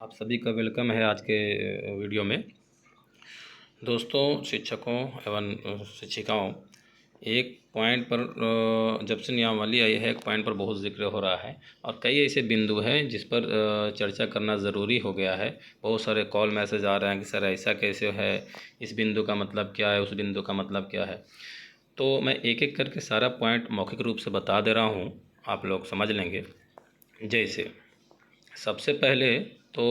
आप सभी का वेलकम है आज के वीडियो में। दोस्तों, शिक्षकों एवं शिक्षिकाओं, एक पॉइंट पर जब से नियमावली आई है एक पॉइंट पर बहुत जिक्र हो रहा है और कई ऐसे बिंदु हैं जिस पर चर्चा करना ज़रूरी हो गया है। बहुत सारे कॉल मैसेज आ रहे हैं कि सर ऐसा कैसे है, इस बिंदु का मतलब क्या है, उस बिंदु का मतलब क्या है। तो मैं एक एक करके सारा पॉइंट मौखिक रूप से बता दे रहा हूँ, आप लोग समझ लेंगे। जैसे सबसे पहले तो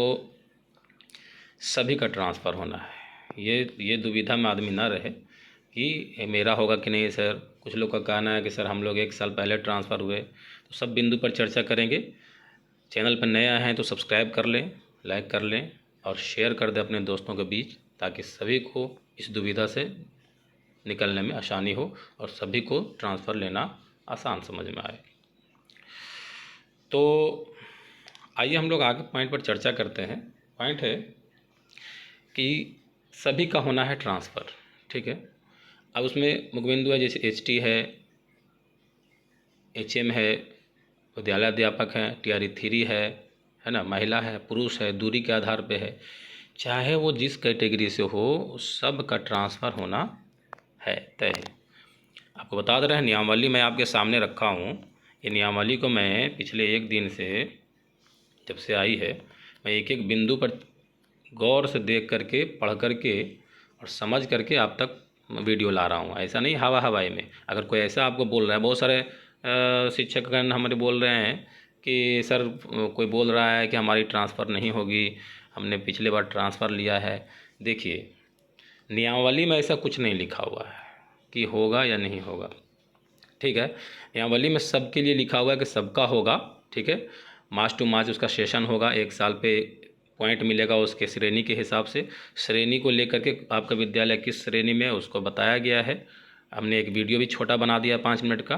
सभी का ट्रांसफ़र होना है। ये दुविधा में आदमी ना रहे कि मेरा होगा कि नहीं सर। कुछ लोग का कहना है कि सर हम लोग 1 साल पहले ट्रांसफ़र हुए। तो सब बिंदु पर चर्चा करेंगे। चैनल पर नए आए हैं तो सब्सक्राइब कर लें, लाइक कर लें और शेयर कर दें अपने दोस्तों के बीच, ताकि सभी को इस दुविधा से निकलने में आसानी हो और सभी को ट्रांसफ़र लेना आसान समझ में आए। तो आइए हम लोग आगे पॉइंट पर चर्चा करते हैं। पॉइंट है कि सभी का होना है ट्रांसफ़र, ठीक है। अब उसमें मुख्य बिंदु है, जैसे HT है, HM है, विद्यालय अध्यापक हैं, TRE 3 है ना, महिला है, पुरुष है, दूरी के आधार पे है। चाहे वो जिस कैटेगरी से हो, सब का ट्रांसफ़र होना है, तय है। आपको बता दे रहे हैं, नियमावली मैं आपके सामने रखा हूँ। ये नियमावली को मैं पिछले 1 दिन से, जब से आई है, मैं एक एक बिंदु पर गौर से देख करके, पढ़ करके और समझ करके आप तक वीडियो ला रहा हूँ। ऐसा नहीं हवा हवाई में। अगर कोई ऐसा आपको बोल रहा है, बहुत सारे शिक्षकगण हमारे बोल रहे हैं कि सर कोई बोल रहा है कि हमारी ट्रांसफ़र नहीं होगी, हमने पिछले बार ट्रांसफ़र लिया है। देखिए, नियमावली में ऐसा कुछ नहीं लिखा हुआ है कि होगा या नहीं होगा, ठीक है। नियमावली में सबके लिए लिखा हुआ है कि सबका होगा, ठीक है। मार्च टू मार्च उसका सेशन होगा, 1 साल पे पॉइंट मिलेगा उसके श्रेणी के हिसाब से। श्रेणी को लेकर के आपका विद्यालय किस श्रेणी में है उसको बताया गया है। हमने एक वीडियो भी छोटा बना दिया 5 मिनट का,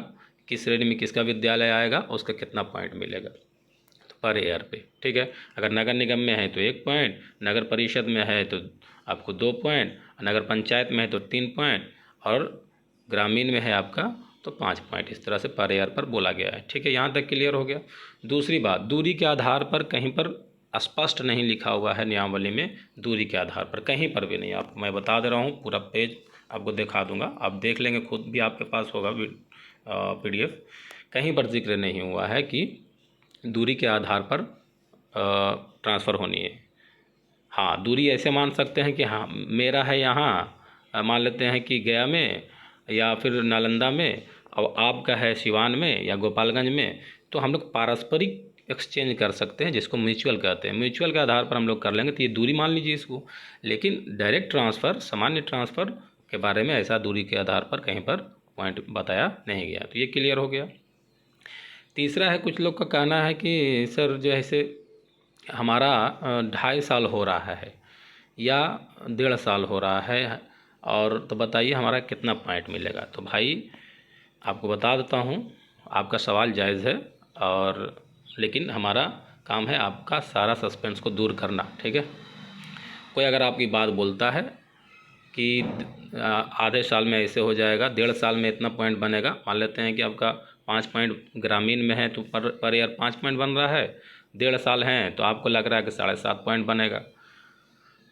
किस श्रेणी में किसका विद्यालय आएगा, उसका कितना पॉइंट मिलेगा तो पर ईयर पे, ठीक है। अगर नगर निगम में है तो 1 पॉइंट, नगर परिषद में है तो आपको 2 पॉइंट, नगर पंचायत में है तो 3 पॉइंट और ग्रामीण में है आपका तो 5 पॉइंट। इस तरह से पर ईयर पर बोला गया है, ठीक है। यहाँ तक क्लियर हो गया। दूसरी बात, दूरी के आधार पर कहीं पर स्पष्ट नहीं लिखा हुआ है नियमावली में, दूरी के आधार पर कहीं पर भी नहीं। आपको मैं बता दे रहा हूँ, पूरा पेज आपको दिखा दूंगा, आप देख लेंगे, खुद भी आपके पास होगा PDF। कहीं पर जिक्र नहीं हुआ है कि दूरी के आधार पर ट्रांसफ़र होनी है। हाँ, दूरी ऐसे मान सकते हैं कि हाँ मेरा है यहाँ, मान लेते हैं कि गया में या फिर नालंदा में, और आपका है सिवान में या गोपालगंज में, तो हम लोग पारस्परिक एक्सचेंज कर सकते हैं, जिसको म्यूचुअल कहते हैं। म्यूचुअल के आधार पर हम लोग कर लेंगे तो ये दूरी मान लीजिए इसको। लेकिन डायरेक्ट ट्रांसफ़र, सामान्य ट्रांसफ़र के बारे में ऐसा दूरी के आधार पर कहीं पर पॉइंट बताया नहीं गया, तो ये क्लियर हो गया। तीसरा है, कुछ लोग का कहना है कि सर जो ऐसे हमारा 2.5 साल हो रहा है या 1.5 साल हो रहा है, और तो बताइए हमारा कितना पॉइंट मिलेगा। तो भाई आपको बता देता हूँ, आपका सवाल जायज़ है, और लेकिन हमारा काम है आपका सारा सस्पेंस को दूर करना, ठीक है। कोई अगर आपकी बात बोलता है कि आधे साल में ऐसे हो जाएगा, 1.5 साल में इतना पॉइंट बनेगा, मान लेते हैं कि आपका 5 पॉइंट ग्रामीण में है तो पर ईयर 5 पॉइंट बन रहा है, 1.5 साल हैं तो आपको लग रहा है कि 7.5 पॉइंट बनेगा।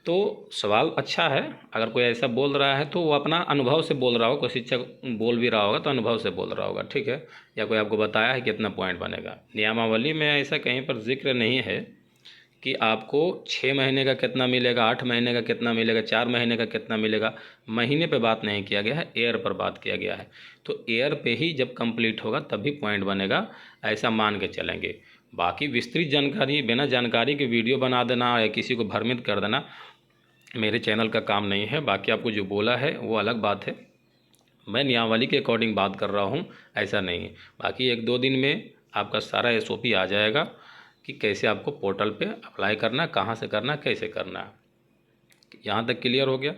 तो सवाल अच्छा है। अगर कोई ऐसा बोल रहा है तो वो अपना अनुभव से बोल रहा हो, कोई शिक्षक बोल भी रहा होगा तो अनुभव से बोल रहा होगा, ठीक है। या कोई आपको बताया है कितना पॉइंट बनेगा। नियमावली में ऐसा कहीं पर जिक्र नहीं है कि आपको 6 महीने का कितना मिलेगा, 8 महीने का कितना मिलेगा, 4 महीने का कितना मिलेगा। महीने पे बात नहीं किया गया है, ईयर पर बात किया गया है। तो ईयर पे ही जब कंप्लीट होगा तभी पॉइंट बनेगा, ऐसा मान के चलेंगे। बाकी विस्तृत जानकारी, बिना जानकारी के वीडियो बना देना या किसी को भ्रमित कर देना मेरे चैनल का काम नहीं है। बाकी आपको जो बोला है वो अलग बात है, मैं नियमावली के अकॉर्डिंग बात कर रहा हूँ, ऐसा नहीं है। बाकी 1-2 दिन में आपका सारा SOP आ जाएगा कि कैसे आपको पोर्टल पे अप्लाई करना, कहाँ से करना, कैसे करना है। यहाँ तक क्लियर हो गया।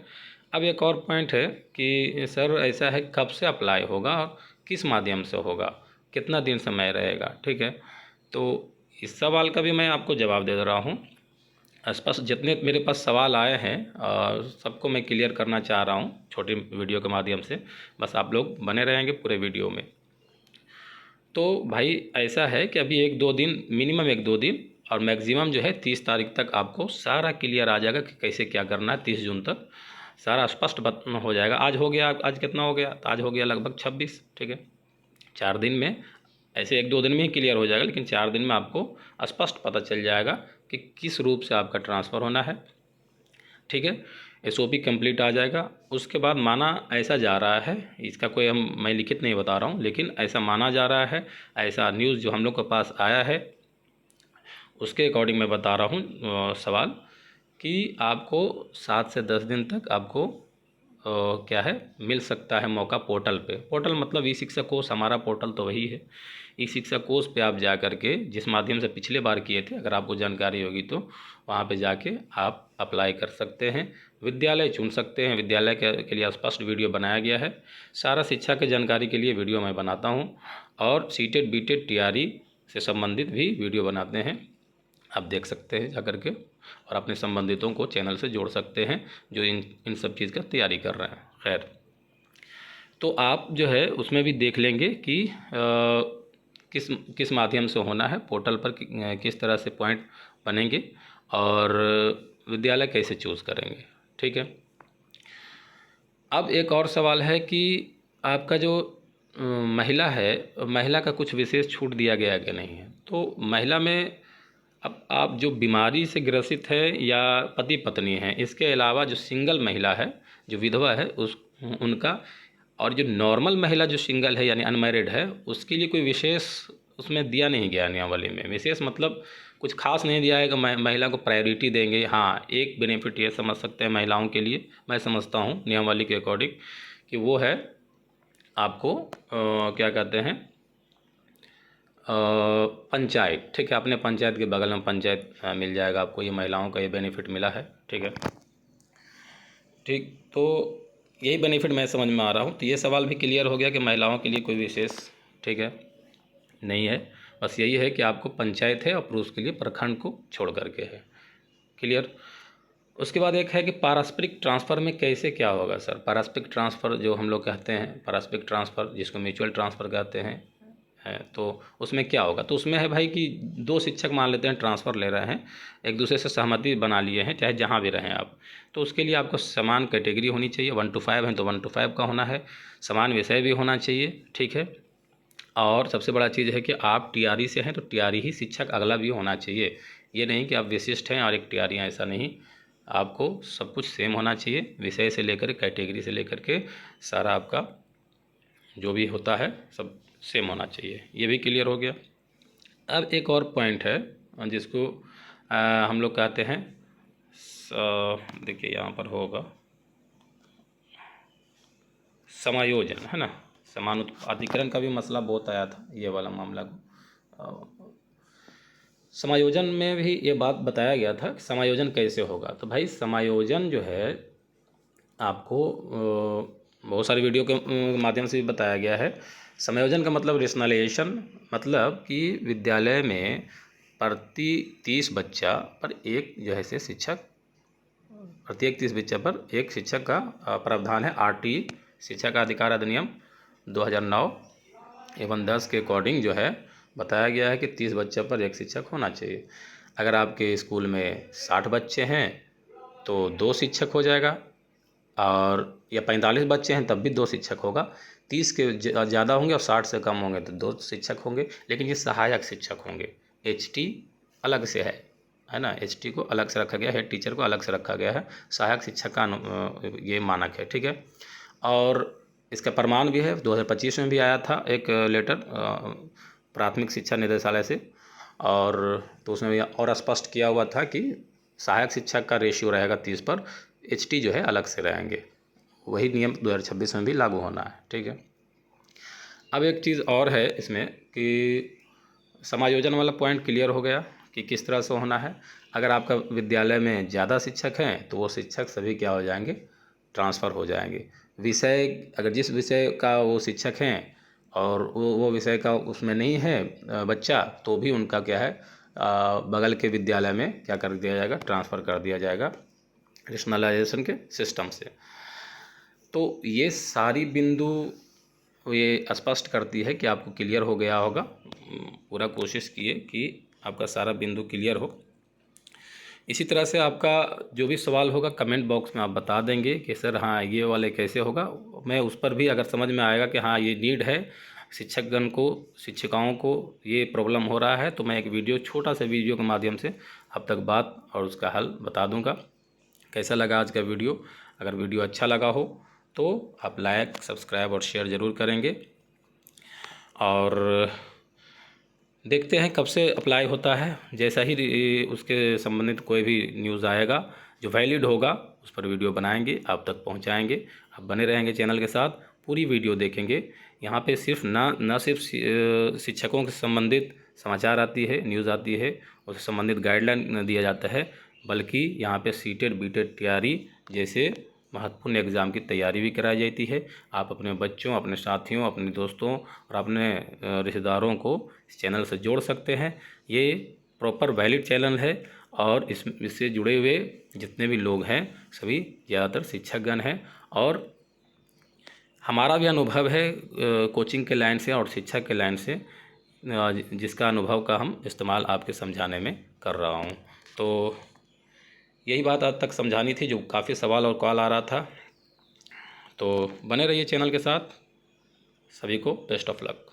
अब एक और पॉइंट है कि सर ऐसा है कब से अप्लाई होगा और किस माध्यम से होगा, कितना दिन समय रहेगा, ठीक है। तो इस सवाल का भी मैं आपको जवाब दे रहा हूँ। स्पष्ट जितने मेरे पास सवाल आए हैं सबको मैं क्लियर करना चाह रहा हूँ छोटी वीडियो के माध्यम से। बस आप लोग बने रहेंगे पूरे वीडियो में। तो भाई ऐसा है कि अभी 1-2 दिन, मिनिमम 1-2 दिन और मैक्सिमम जो है 30 तारीख तक आपको सारा क्लियर आ जाएगा कि कैसे क्या करना है। 30 जून तक सारा स्पष्ट हो जाएगा। आज हो गया, आज कितना हो गया, तो आज हो गया लगभग 26, ठीक है। 4 दिन में, ऐसे 1-2 दिन में ही क्लियर हो जाएगा, लेकिन 4 दिन में आपको स्पष्ट पता चल जाएगा कि किस रूप से आपका ट्रांसफ़र होना है, ठीक है। SOP कंप्लीट आ जाएगा। उसके बाद माना ऐसा जा रहा है, इसका कोई मैं लिखित नहीं बता रहा हूँ, लेकिन ऐसा माना जा रहा है, ऐसा न्यूज़ जो हम लोग के पास आया है उसके अकॉर्डिंग मैं बता रहा हूँ सवाल कि आपको 7 से 10 दिन तक आपको क्या है मिल सकता है मौका पोर्टल पे। पोर्टल मतलब ई शिक्षा कोष, हमारा पोर्टल तो वही है। ई शिक्षा कोष पे आप जा कर के, जिस माध्यम से पिछले बार किए थे, अगर आपको जानकारी होगी तो वहाँ पे जाके आप अप्लाई कर सकते हैं, विद्यालय चुन सकते हैं। विद्यालय के लिए स्पष्ट वीडियो बनाया गया है। सारा शिक्षा की जानकारी के लिए वीडियो मैं बनाता हूँ, और सीटेट बीटेट TRE से संबंधित भी वीडियो बनाते हैं, आप देख सकते हैं जा कर के, और अपने संबंधितों को चैनल से जोड़ सकते हैं जो इन सब चीज़ का तैयारी कर रहे हैं। खैर, तो आप जो है उसमें भी देख लेंगे कि किस किस माध्यम से होना है, पोर्टल पर किस तरह से पॉइंट बनेंगे और विद्यालय कैसे चूज़ करेंगे, ठीक है। अब एक और सवाल है कि आपका जो महिला है, महिला का कुछ विशेष छूट दिया गया है कि नहीं है। तो महिला में अब आप जो बीमारी से ग्रसित है या पति पत्नी हैं, इसके अलावा जो सिंगल महिला है, जो विधवा है, उस उनका, और जो नॉर्मल महिला जो सिंगल है यानी अनमैरिड है, उसके लिए कोई विशेष उसमें दिया नहीं गया नियमावली में। विशेष मतलब कुछ खास नहीं दिया है कि महिला को प्रायोरिटी देंगे। हाँ, एक बेनिफिट ये समझ सकते हैं महिलाओं के लिए, मैं समझता हूँ नियमावली के अकॉर्डिंग, कि वो है आपको क्या कहते हैं पंचायत, ठीक है। अपने पंचायत के बगल में पंचायत मिल जाएगा आपको, ये महिलाओं का ये बेनिफिट मिला है, ठीक है। ठीक, तो यही बेनिफिट मैं समझ में आ रहा हूँ। तो ये सवाल भी क्लियर हो गया कि महिलाओं के लिए कोई विशेष, ठीक है, नहीं है। बस यही है कि आपको पंचायत है और पुरुष के लिए प्रखंड को छोड़ करके है, क्लियर। उसके बाद एक है कि पारस्परिक ट्रांसफ़र में कैसे क्या होगा सर। पारस्परिक ट्रांसफ़र जो हम लोग कहते हैं, पारस्परिक ट्रांसफ़र जिसको म्यूचुअल ट्रांसफ़र कहते हैं, है, तो उसमें क्या होगा। तो उसमें है भाई कि 2 शिक्षक मान लेते हैं ट्रांसफ़र ले रहे हैं, एक दूसरे से सहमति बना लिए हैं, चाहे जहाँ भी रहें आप। तो उसके लिए आपको समान कैटेगरी होनी चाहिए। 1 to 5 है तो 1 to 5 का होना है, समान विषय भी होना चाहिए, ठीक है। और सबसे बड़ा चीज़ है कि आप TRE से हैं तो TRE ही शिक्षक अगला भी होना चाहिए। ये नहीं कि आप विशिष्ट हैं और एक TRE हैं, ऐसा नहीं। आपको सब कुछ सेम होना चाहिए, विषय से लेकर कैटेगरी से लेकर के सारा आपका जो भी होता है सब सेम होना चाहिए। ये भी क्लियर हो गया। अब एक और पॉइंट है जिसको हम लोग कहते हैं, देखिए यहाँ पर होगा समायोजन, है ना। समानुपातिकरण का भी मसला बहुत आया था, ये वाला मामला को समायोजन में भी ये बात बताया गया था कि समायोजन कैसे होगा। तो भाई समायोजन जो है आपको बहुत सारी वीडियो के माध्यम से भी बताया गया है। समायोजन का मतलब रेशनलाइजेशन, मतलब कि विद्यालय में प्रति 30 बच्चा पर एक जो है से शिक्षक, प्रत्येक 30 बच्चा पर एक शिक्षक का प्रावधान है। RT शिक्षा का अधिकार अधिनियम 2009 एवं 10 के अकॉर्डिंग जो है बताया गया है कि 30 बच्चों पर एक शिक्षक होना चाहिए। अगर आपके स्कूल में 60 बच्चे हैं तो 2 शिक्षक हो जाएगा, और या 45 बच्चे हैं तब भी 2 शिक्षक होगा। 30 के ज़्यादा होंगे और 60 से कम होंगे तो 2 शिक्षक होंगे, लेकिन ये सहायक शिक्षक होंगे। HT अलग से है ना। HT को अलग से रखा गया है, हेड टीचर को अलग से रखा गया है, सहायक शिक्षक का ये मानक है, ठीक है। और इसका प्रमाण भी है, 2025 में भी आया था एक लेटर प्राथमिक शिक्षा निदेशालय से, और तो उसमें भी और स्पष्ट किया हुआ था कि सहायक शिक्षक का रेशियो रहेगा 30 पर, HT जो है अलग से रहेंगे। वही नियम 2026 में भी लागू होना है, ठीक है। अब एक चीज़ और है इसमें कि समायोजन वाला पॉइंट क्लियर हो गया कि किस तरह से होना है। अगर आपका विद्यालय में ज़्यादा शिक्षक हैं तो वो शिक्षक सभी क्या हो जाएंगे, ट्रांसफ़र हो जाएंगे। विषय, अगर जिस विषय का वो शिक्षक हैं और वो विषय का उसमें नहीं है बच्चा, तो भी उनका क्या है बगल के विद्यालय में क्या कर दिया जाएगा, ट्रांसफ़र कर दिया जाएगा रेशनलाइजेशन के सिस्टम से। तो ये सारी बिंदु ये स्पष्ट करती है कि आपको क्लियर हो गया होगा। पूरा कोशिश किए कि आपका सारा बिंदु क्लियर हो। इसी तरह से आपका जो भी सवाल होगा कमेंट बॉक्स में आप बता देंगे कि सर हाँ ये वाले कैसे होगा। मैं उस पर भी अगर समझ में आएगा कि हाँ ये नीड है शिक्षकगण को, शिक्षिकाओं को ये प्रॉब्लम हो रहा है, तो मैं एक वीडियो, छोटा सा वीडियो के माध्यम से अब तक बात और उसका हल बता दूंगा। कैसा लगा आज का वीडियो? अगर वीडियो अच्छा लगा हो तो आप लाइक, सब्सक्राइब और शेयर ज़रूर करेंगे। और देखते हैं कब से अप्लाई होता है। जैसा ही उसके संबंधित कोई भी न्यूज़ आएगा जो वैलिड होगा उस पर वीडियो बनाएंगे, आप तक पहुंचाएंगे। आप बने रहेंगे चैनल के साथ, पूरी वीडियो देखेंगे। यहाँ पे सिर्फ न सिर्फ शिक्षकों से संबंधित समाचार आती है, न्यूज़ आती है, उससे संबंधित गाइडलाइन दिया जाता है, बल्कि यहाँ पे सीटेट बीटेट तैयारी जैसे महत्वपूर्ण एग्ज़ाम की तैयारी भी कराई जाती है। आप अपने बच्चों, अपने साथियों, अपने दोस्तों और अपने रिश्तेदारों को इस चैनल से जोड़ सकते हैं। ये प्रॉपर वैलिड चैनल है और इससे जुड़े हुए जितने भी लोग हैं सभी ज़्यादातर शिक्षकगण हैं। और हमारा भी अनुभव है कोचिंग के लाइन से और शिक्षक के लाइन से, जिसका अनुभव का हम इस्तेमाल आपके समझाने में कर रहा हूँ। तो यही बात आज तक समझानी थी, जो काफ़ी सवाल और कॉल आ रहा था। तो बने रहिए चैनल के साथ। सभी को बेस्ट ऑफ लक।